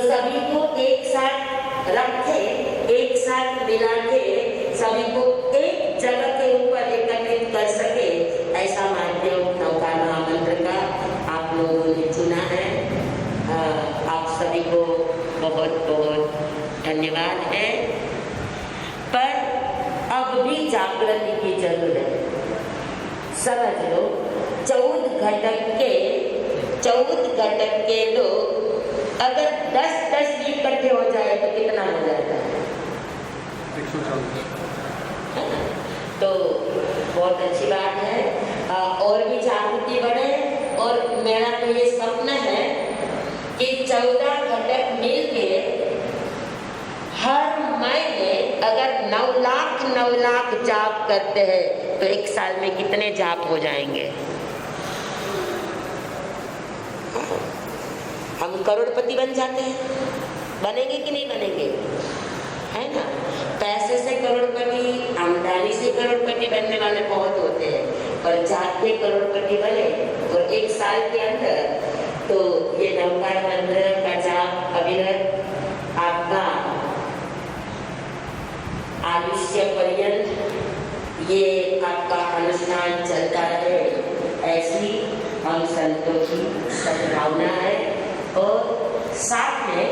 सभी को एक साथ रख के, एक साथ मिला के सभी को एक जगह के ऊपर एकत्रित कर सके, ऐसा माध्यम नौका महामंत्र का आप लोगों ने चुना है। आप सभी को बहुत बहुत धन्यवाद है। पर अब भी जागृति की जरूरत है। समझ लो 14 घटक के लोग अगर 10 भी इकट्ठे हो जाए तो कितना हो जाएगा? 140। तो बहुत अच्छी बात है। और भी जागृति बढ़े। और मेरा तो ये सपना है कि 14 घटक मिलके हर महीने अगर 9 लाख जाप करते हैं तो एक साल में कितने जाप हो जाएंगे? हम करोड़पति बन जाते हैं। बनेंगे कि नहीं बनेंगे? है ना? पैसे से करोड़पति, आमदनी से करोड़पति बनने वाले बहुत होते हैं, पर जाप के करोड़पति बने और एक साल के अंदर तो ये नवकार मंत्र का जाप अविरत आपका आयुष्य पर्यंत ये आपका अनुष्ठान चलता रहे, ऐसी हम संतों की सद्भावना है। और साथ में